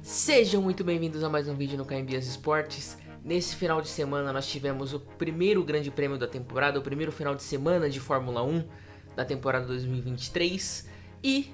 Sejam muito bem-vindos a mais um vídeo no KMBS Esportes. Nesse final de semana nós tivemos o primeiro grande prêmio da temporada, o primeiro final de semana de Fórmula 1 da temporada 2023 e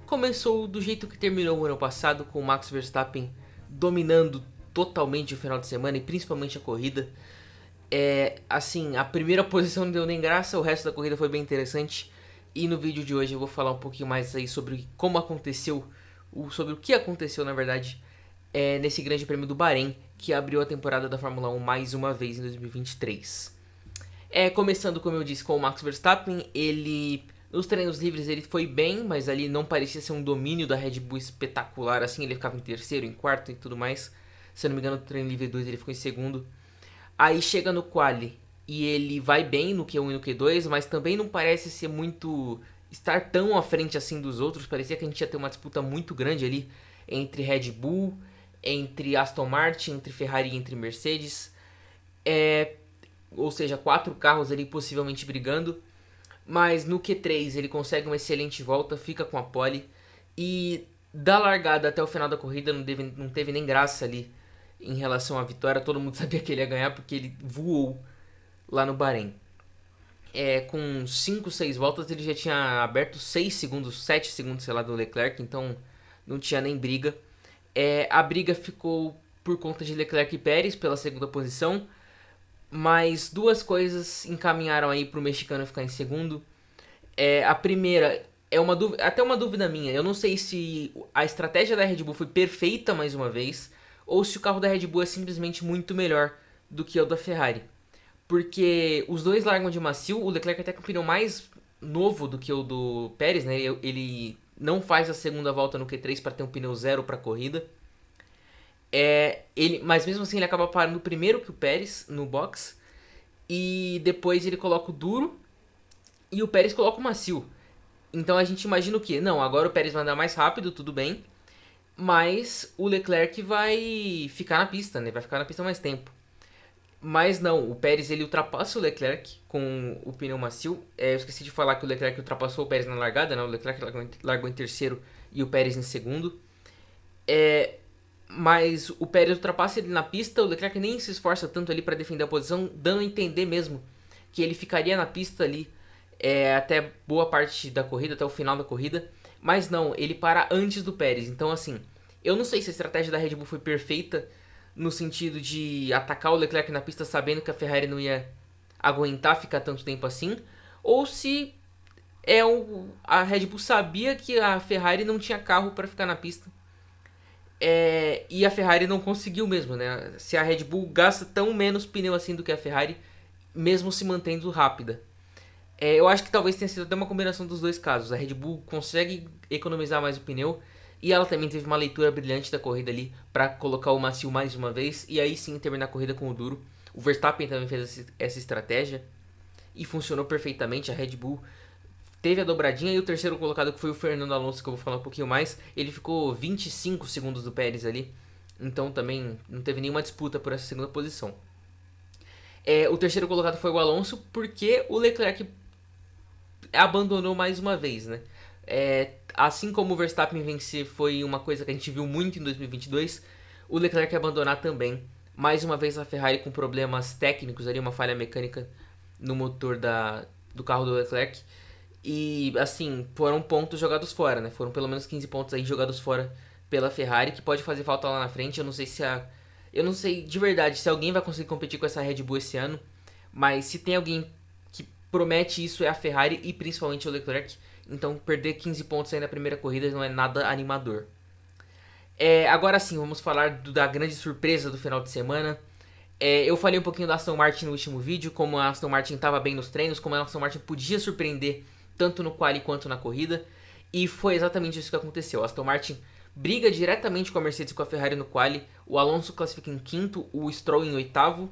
começou do jeito que terminou o ano passado, com o Max Verstappen dominando totalmente o final de semana e principalmente a corrida. Assim, a primeira posição não deu nem graça, o resto da corrida foi bem interessante. E no vídeo de hoje eu vou falar um pouquinho mais aí sobre como aconteceu, sobre o que aconteceu na verdade nesse grande prêmio do Bahrein, que abriu a temporada da Fórmula 1 mais uma vez em 2023. Começando, como eu disse, com o Max Verstappen, nos treinos livres ele foi bem, mas ali não parecia ser um domínio da Red Bull espetacular, assim, ele ficava em terceiro, em quarto e tudo mais. Se eu não me engano, no treino livre 2 ele ficou em segundo. Aí chega no quali e ele vai bem no Q1 e no Q2, mas também não parece ser muito estar tão à frente assim dos outros. Parecia que a gente ia ter uma disputa muito grande ali entre Red Bull, entre Aston Martin, entre Ferrari e entre Mercedes. Ou seja, 4 carros ali possivelmente brigando. Mas no Q3 ele consegue uma excelente volta, fica com a pole. E da largada até o final da corrida não teve nem graça ali em relação à vitória. Todo mundo sabia que ele ia ganhar porque ele voou lá no Bahrein. Com 5, 6 voltas ele já tinha aberto 6 segundos, 7 segundos, sei lá, do Leclerc, então não tinha nem briga. A briga ficou por conta de Leclerc e Pérez pela segunda posição, mas duas coisas encaminharam aí para o mexicano ficar em segundo. A primeira é até uma dúvida minha. Eu não sei se a estratégia da Red Bull foi perfeita mais uma vez, ou se o carro da Red Bull é simplesmente muito melhor do que o da Ferrari. Porque os dois largam de macio, o Leclerc até com um pneu mais novo do que o do Pérez, né? Ele não faz a segunda volta no Q3 para ter um pneu zero para a corrida. Mas mesmo assim ele acaba parando primeiro que o Pérez no box. E depois ele coloca o duro e o Pérez coloca o macio. Então a gente imagina o quê? Não, agora o Pérez vai andar mais rápido, tudo bem. Mas o Leclerc vai ficar na pista, né? Vai ficar na pista mais tempo. Mas não, o Pérez ele ultrapassa o Leclerc com o pneu macio. Eu esqueci de falar que o Leclerc ultrapassou o Pérez na largada, né? O Leclerc largou em terceiro e o Pérez em segundo. Mas o Pérez ultrapassa ele na pista, o Leclerc nem se esforça tanto ali para defender a posição, dando a entender mesmo que ele ficaria na pista ali até boa parte da corrida, até o final da corrida. Mas não, ele para antes do Pérez. Então assim, eu não sei se a estratégia da Red Bull foi perfeita no sentido de atacar o Leclerc na pista sabendo que a Ferrari não ia aguentar ficar tanto tempo assim, ou se a Red Bull sabia que a Ferrari não tinha carro para ficar na pista. E a Ferrari não conseguiu mesmo, né? Se a Red Bull gasta tão menos pneu assim do que a Ferrari, mesmo se mantendo rápida. Eu acho que talvez tenha sido até uma combinação dos dois casos. A Red Bull consegue economizar mais o pneu e ela também teve uma leitura brilhante da corrida ali para colocar o macio mais uma vez e aí sim terminar a corrida com o duro. O Verstappen também fez essa estratégia e funcionou perfeitamente. A Red Bull teve a dobradinha e o terceiro colocado, que foi o Fernando Alonso, que eu vou falar um pouquinho mais, ele ficou 25 segundos do Pérez ali, então também não teve nenhuma disputa por essa segunda posição. O terceiro colocado foi o Alonso, porque o Leclerc abandonou mais uma vez, né? Assim como o Verstappen vencer foi uma coisa que a gente viu muito em 2022, o Leclerc abandonar também. Mais uma vez a Ferrari com problemas técnicos ali, uma falha mecânica no motor do carro do Leclerc. E assim, foram pontos jogados fora, né? Foram pelo menos 15 pontos aí jogados fora pela Ferrari, que pode fazer falta lá na frente. Eu não sei de verdade se alguém vai conseguir competir com essa Red Bull esse ano, mas se tem alguém que promete isso é a Ferrari e principalmente o Leclerc. Então perder 15 pontos aí na primeira corrida não é nada animador. Agora sim, vamos falar da grande surpresa do final de semana. Eu falei um pouquinho da Aston Martin no último vídeo, como a Aston Martin estava bem nos treinos, como a Aston Martin podia surpreender tanto no quali quanto na corrida. E foi exatamente isso que aconteceu. A Aston Martin briga diretamente com a Mercedes e com a Ferrari no quali. O Alonso classifica em quinto, o Stroll em oitavo.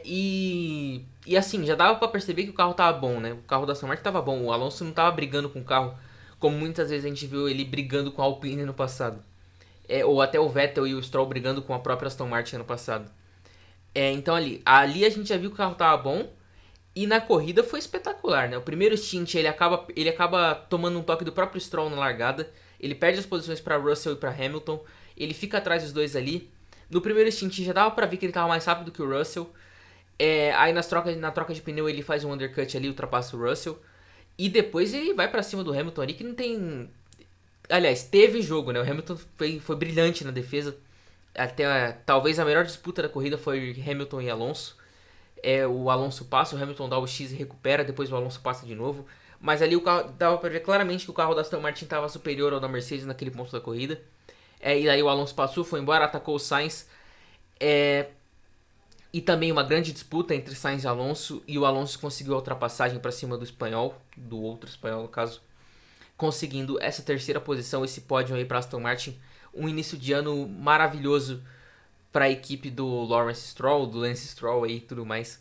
E assim, já dava pra perceber que o carro tava bom, né? O carro da Aston Martin tava bom. O Alonso não tava brigando com o carro, como muitas vezes a gente viu ele brigando com a Alpine no passado. Ou até o Vettel e o Stroll brigando com a própria Aston Martin no passado. Então ali a gente já viu que o carro tava bom. E na corrida foi espetacular, né? O primeiro stint ele acaba tomando um toque do próprio Stroll na largada. Ele perde as posições para Russell e para Hamilton. Ele fica atrás dos dois ali. No primeiro stint já dava pra ver que ele tava mais rápido que o Russell. Aí na troca de pneu ele faz um undercut ali, ultrapassa o Russell. E depois ele vai pra cima do Hamilton ali, que não tem... Aliás, teve jogo, né? O Hamilton foi brilhante na defesa. Até talvez a melhor disputa da corrida foi Hamilton e Alonso. O Alonso passa, o Hamilton dá o X e recupera, depois o Alonso passa de novo. Mas ali o carro dava pra ver claramente que o carro da Aston Martin estava superior ao da Mercedes naquele ponto da corrida. E aí o Alonso passou, foi embora, atacou o Sainz. E também uma grande disputa entre Sainz e Alonso. E o Alonso conseguiu a ultrapassagem para cima do espanhol, do outro espanhol no caso. Conseguindo essa terceira posição, esse pódio aí para Aston Martin. Um início de ano maravilhoso para a equipe do Lawrence Stroll, do Lance Stroll aí e tudo mais.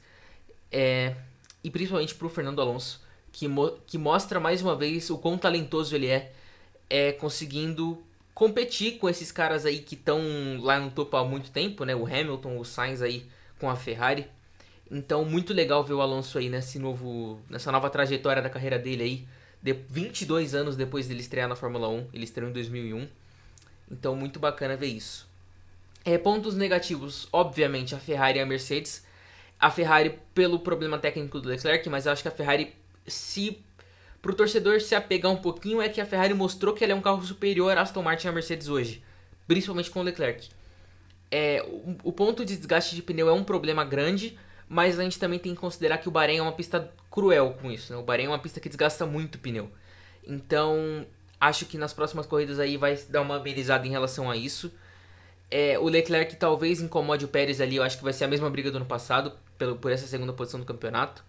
E principalmente para o Fernando Alonso, que mostra mais uma vez o quão talentoso ele conseguindo competir com esses caras aí que estão lá no topo há muito tempo, né? O Hamilton, o Sainz aí com a Ferrari. Então, muito legal ver o Alonso aí nessa nova trajetória da carreira dele aí. 22 anos depois dele estrear na Fórmula 1. Ele estreou em 2001. Então, muito bacana ver isso. Pontos negativos, obviamente, a Ferrari e a Mercedes. A Ferrari pelo problema técnico do Leclerc, mas eu acho que a Ferrari, pro torcedor se apegar um pouquinho, é que a Ferrari mostrou que ela é um carro superior à Aston Martin e à Mercedes hoje. Principalmente com o Leclerc. O ponto de desgaste de pneu é um problema grande, mas a gente também tem que considerar que o Bahrein é uma pista cruel com isso, né? O Bahrein é uma pista que desgasta muito pneu. Então, acho que nas próximas corridas aí vai dar uma amenizada em relação a isso. O Leclerc talvez incomode o Pérez ali, eu acho que vai ser a mesma briga do ano passado, por essa segunda posição do campeonato.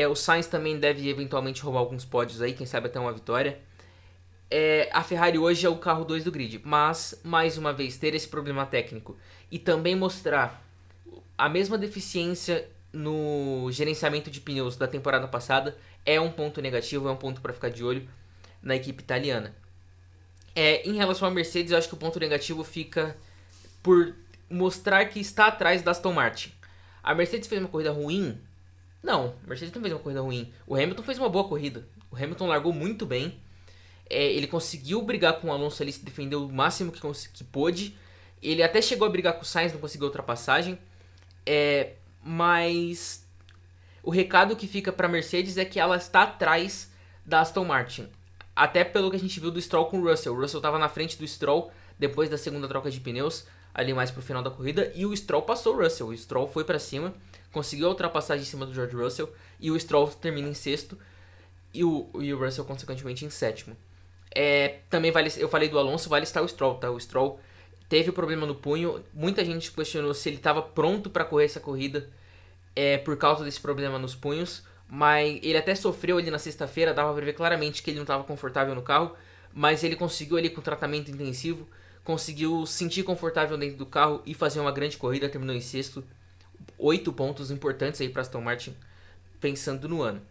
O Sainz também deve eventualmente roubar alguns pódios aí, quem sabe até uma vitória. A Ferrari hoje é o carro 2 do grid, mas, mais uma vez, ter esse problema técnico e também mostrar a mesma deficiência no gerenciamento de pneus da temporada passada é um ponto negativo, é um ponto para ficar de olho na equipe italiana. Em relação à Mercedes, eu acho que o ponto negativo fica por mostrar que está atrás da Aston Martin. A Mercedes fez uma corrida ruim? Não, a Mercedes não fez uma corrida ruim. O Hamilton fez uma boa corrida. O Hamilton largou muito bem. Ele conseguiu brigar com o Alonso ali, se defendeu o máximo que pôde. Ele até chegou a brigar com o Sainz, não conseguiu ultrapassagem. Mas o recado que fica para a Mercedes é que ela está atrás da Aston Martin. Até pelo que a gente viu do Stroll com o Russell. O Russell estava na frente do Stroll depois da segunda troca de pneus, ali mais pro final da corrida, e o Stroll passou o Russell. O Stroll foi para cima, conseguiu a ultrapassagem em cima do George Russell, e o Stroll termina em sexto, e o Russell consequentemente em sétimo. Também eu falei do Alonso, vale estar o Stroll, tá? O Stroll teve problema no punho, muita gente questionou se ele estava pronto para correr essa corrida por causa desse problema nos punhos, mas ele até sofreu ali na sexta-feira, dava para ver claramente que ele não estava confortável no carro, mas ele conseguiu ali com tratamento intensivo, conseguiu se sentir confortável dentro do carro e fazer uma grande corrida, terminou em sexto. 8 pontos importantes aí para Aston Martin, pensando no ano.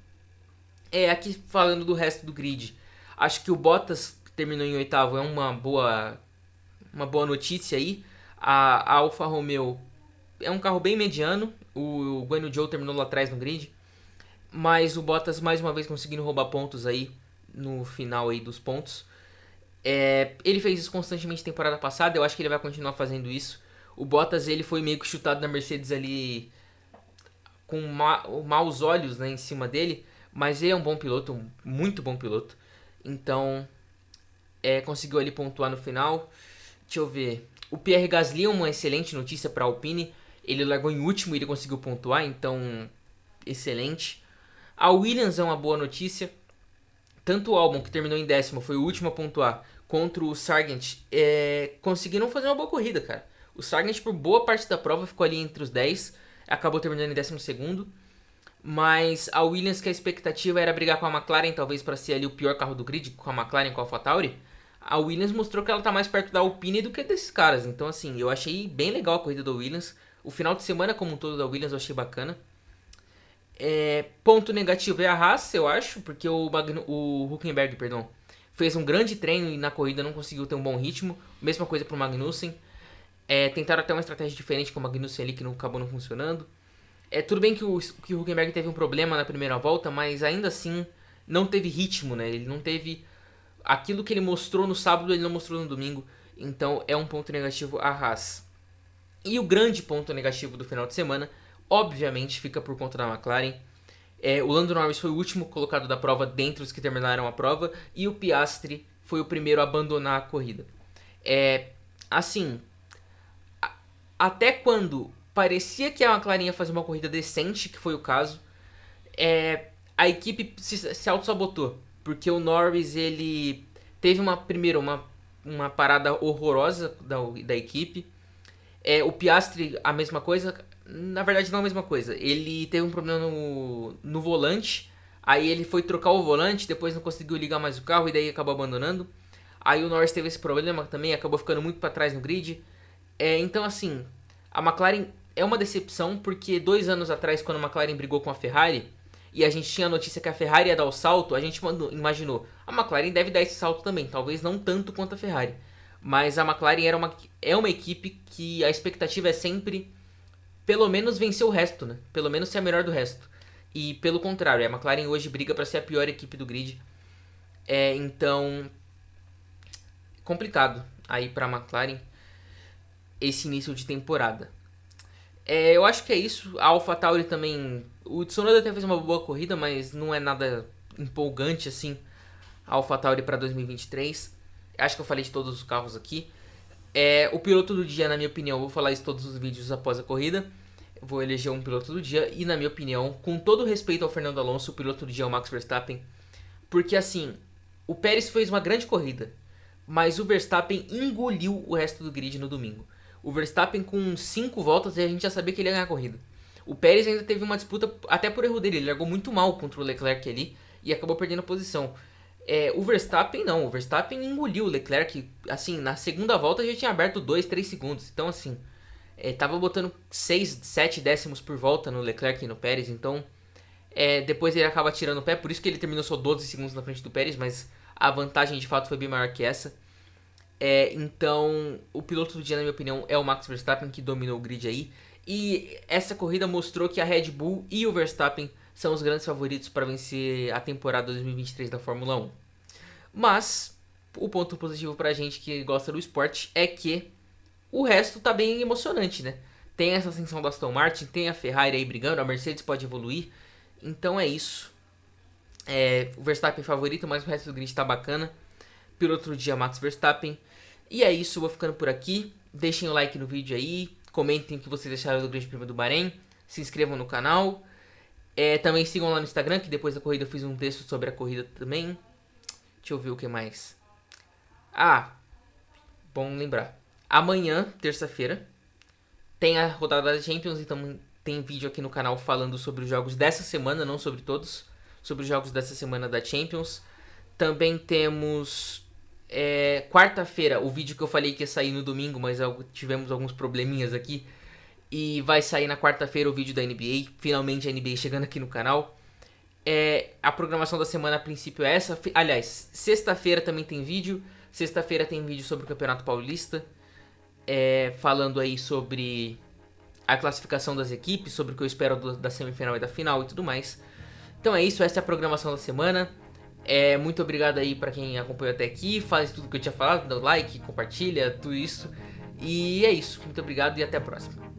Aqui falando do resto do grid, acho que o Bottas, que terminou em oitavo, é uma boa notícia aí. A Alfa Romeo é um carro bem mediano, o Guanyu Zhou terminou lá atrás no grid, mas o Bottas mais uma vez conseguindo roubar pontos aí no final aí dos pontos. Ele fez isso constantemente temporada passada, eu acho que ele vai continuar fazendo isso. O Bottas ele foi meio que chutado na Mercedes ali com maus olhos, né, em cima dele, mas ele é um bom piloto, um muito bom piloto. Então, conseguiu ali pontuar no final. Deixa eu ver. O Pierre Gasly é uma excelente notícia para a Alpine. Ele largou em último e ele conseguiu pontuar, então excelente. A Williams é uma boa notícia. Tanto o Albon, que terminou em décimo, foi o último a pontuar, contra o Sargent, conseguiram fazer uma boa corrida, cara. O Sargent, por boa parte da prova, ficou ali entre os 10, acabou terminando em 12º. Mas a Williams, que a expectativa era brigar com a McLaren, talvez para ser ali o pior carro do grid, com a McLaren e com a AlphaTauri, a Williams mostrou que ela tá mais perto da Alpine do que desses caras. Então, assim, eu achei bem legal a corrida da Williams. O final de semana como um todo da Williams eu achei bacana. Ponto negativo é a Haas, eu acho, porque o Hülkenberg, fez um grande treino e na corrida não conseguiu ter um bom ritmo. Mesma coisa pro Magnussen. Tentaram até uma estratégia diferente com o Magnussen ali que acabou não funcionando. Tudo bem que o Hülkenberg teve um problema na primeira volta, mas ainda assim não teve ritmo, né? Ele não teve aquilo que ele mostrou no sábado ele não mostrou no domingo, então é um ponto negativo a Haas. E o grande ponto negativo do final de semana, obviamente, fica por conta da McLaren. O Lando Norris foi o último colocado da prova dentre os que terminaram a prova, e o Piastri foi o primeiro a abandonar a corrida. Assim, até quando parecia que a McLaren ia fazer uma corrida decente, que foi o caso, a equipe se auto-sabotou, porque o Norris ele teve uma parada horrorosa da equipe. O Piastri, a mesma coisa. Na verdade, não a mesma coisa. Ele teve um problema no volante. Aí ele foi trocar o volante, depois não conseguiu ligar mais o carro e daí acabou abandonando. Aí o Norris teve esse problema também, acabou ficando muito para trás no grid. Então, assim, a McLaren é uma decepção, porque 2 anos atrás, quando a McLaren brigou com a Ferrari e a gente tinha a notícia que a Ferrari ia dar o salto, a gente imaginou, a McLaren deve dar esse salto também, talvez não tanto quanto a Ferrari. Mas a McLaren é uma equipe que a expectativa é sempre pelo menos vencer o resto, né? Pelo menos ser a melhor do resto. E pelo contrário, a McLaren hoje briga para ser a pior equipe do grid. Então, complicado aí para a McLaren esse início de temporada. Eu acho que é isso. A AlphaTauri também... O Tsunoda até fez uma boa corrida, mas não é nada empolgante assim. A AlphaTauri para 2023. Acho que eu falei de todos os carros aqui. O piloto do dia, na minha opinião, eu vou falar isso em todos os vídeos após a corrida. Eu vou eleger um piloto do dia. E na minha opinião, com todo respeito ao Fernando Alonso, o piloto do dia é o Max Verstappen. Porque assim, o Pérez fez uma grande corrida, mas o Verstappen engoliu o resto do grid no domingo. O Verstappen com 5 voltas e a gente já sabia que ele ia ganhar a corrida. O Pérez ainda teve uma disputa até por erro dele. Ele largou muito mal contra o Leclerc ali e acabou perdendo a posição. O Verstappen não, o Verstappen engoliu o Leclerc, assim, na segunda volta já tinha aberto 2, 3 segundos, então assim, tava botando 6, 7 décimos por volta no Leclerc e no Pérez, então depois ele acaba tirando o pé, por isso que ele terminou só 12 segundos na frente do Pérez, mas a vantagem de fato foi bem maior que essa. Então, o piloto do dia, na minha opinião, é o Max Verstappen, que dominou o grid aí, e essa corrida mostrou que a Red Bull e o Verstappen são os grandes favoritos para vencer a temporada 2023 da Fórmula 1. Mas o ponto positivo pra gente que gosta do esporte é que o resto tá bem emocionante, né? Tem essa ascensão da Aston Martin, tem a Ferrari aí brigando, a Mercedes pode evoluir. Então é isso. O Verstappen favorito, mas o resto do grid tá bacana. Piloto do dia, Max Verstappen. E é isso, vou ficando por aqui. Deixem o like no vídeo aí. Comentem o que vocês acharam do Grande Prêmio do Bahrein. Se inscrevam no canal. Também sigam lá no Instagram, que depois da corrida eu fiz um texto sobre a corrida também. Deixa eu ver o que mais. Bom lembrar. Amanhã, terça-feira, tem a rodada da Champions, então tem vídeo aqui no canal falando sobre os jogos dessa semana, não sobre todos. Sobre os jogos dessa semana da Champions. Também temos quarta-feira, o vídeo que eu falei que ia sair no domingo, mas tivemos alguns probleminhas aqui. E vai sair na quarta-feira o vídeo da NBA. Finalmente a NBA chegando aqui no canal. A programação da semana a princípio é essa. Aliás, sexta-feira também tem vídeo. Sexta-feira tem vídeo sobre o Campeonato Paulista. Falando aí sobre a classificação das equipes, sobre o que eu espero da semifinal e da final e tudo mais. Então é isso, essa é a programação da semana. Muito obrigado aí pra quem acompanhou até aqui. Faz tudo que eu tinha falado, dá like, compartilha, tudo isso. E é isso, muito obrigado e até a próxima.